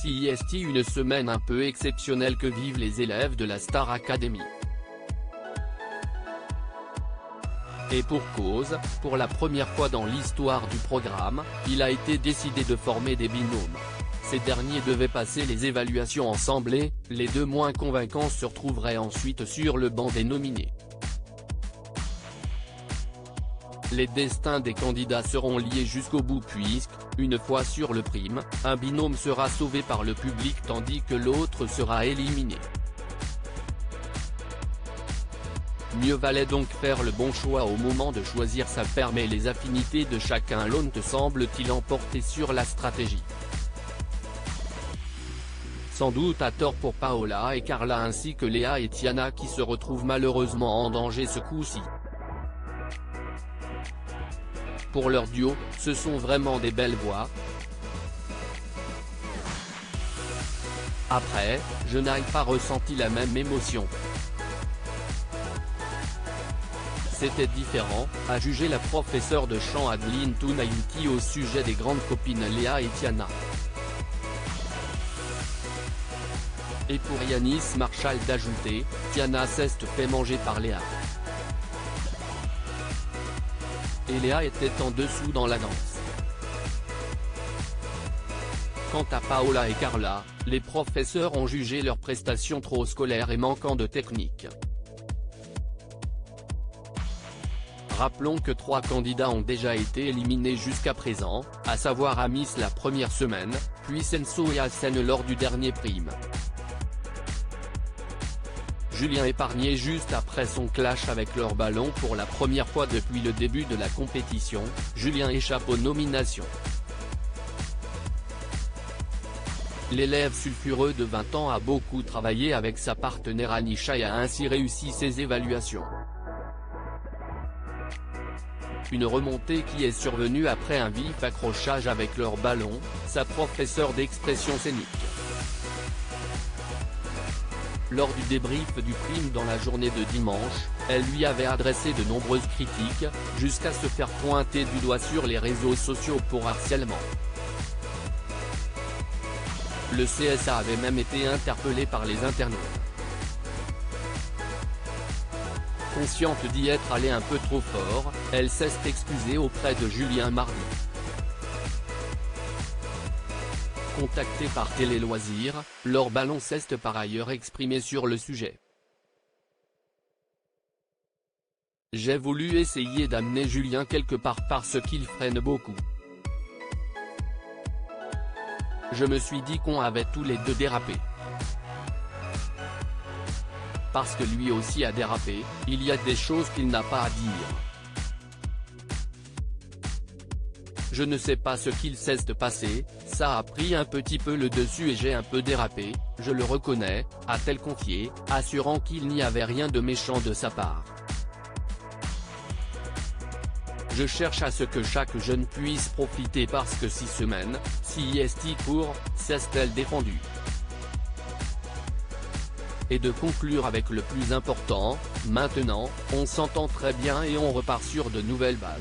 CIST, une semaine un peu exceptionnelle que vivent les élèves de la Star Academy. Et pour cause, pour la première fois dans l'histoire du programme, il a été décidé de former des binômes. Ces derniers devaient passer les évaluations ensemble et, les deux moins convaincants se retrouveraient ensuite sur le banc des nominés. Les destins des candidats seront liés jusqu'au bout puisque, une fois sur le prime, un binôme sera sauvé par le public tandis que l'autre sera éliminé. Mieux valait donc faire le bon choix au moment de choisir sa paire, mais les affinités de chacun l'ont semble-t-il emporté sur la stratégie. Sans doute à tort pour Paola et Carla ainsi que Léa et Tiana qui se retrouvent malheureusement en danger ce coup-ci. Pour leur duo, ce sont vraiment des belles voix. Après, je n'ai pas ressenti la même émotion. C'était différent, a jugé la professeure de chant Adeline Tounayuki au sujet des grandes copines Léa et Tiana. Et pour Yanis Marshall d'ajouter, Tiana s'est fait manger par Léa. Et Léa était en dessous dans la danse. Quant à Paola et Carla, les professeurs ont jugé leurs prestations trop scolaires et manquant de technique. Rappelons que 3 candidats ont déjà été éliminés jusqu'à présent, à savoir Amis la première semaine, puis Senso et Hassen lors du dernier prime. Julien épargné juste après son clash avec leur ballon pour la première fois depuis le début de la compétition, Julien échappe aux nominations. L'élève sulfureux de 20 ans a beaucoup travaillé avec sa partenaire Anisha et a ainsi réussi ses évaluations. Une remontée qui est survenue après un vif accrochage avec leur ballon, sa professeure d'expression scénique. Lors du débrief du prime dans la journée de dimanche, elle lui avait adressé de nombreuses critiques, jusqu'à se faire pointer du doigt sur les réseaux sociaux pour harcèlement. Le CSA avait même été interpellé par les internautes. Consciente d'y être allée un peu trop fort, elle s'est excusée auprès de Julien mardi. Contacté par Télé Loisirs, leur ballon s'est par ailleurs exprimé sur le sujet. J'ai voulu essayer d'amener Julien quelque part parce qu'il freine beaucoup. Je me suis dit qu'on avait tous les deux dérapé. Parce que lui aussi a dérapé, il y a des choses qu'il n'a pas à dire. Je ne sais pas ce qu'il s'est passé, ça a pris un petit peu le dessus et j'ai un peu dérapé, je le reconnais, a-t-elle confié, assurant qu'il n'y avait rien de méchant de sa part. Je cherche à ce que chaque jeune puisse profiter parce que 6 semaines, CIST court, s'est-elle défendue. Et de conclure avec le plus important, maintenant, on s'entend très bien et on repart sur de nouvelles bases.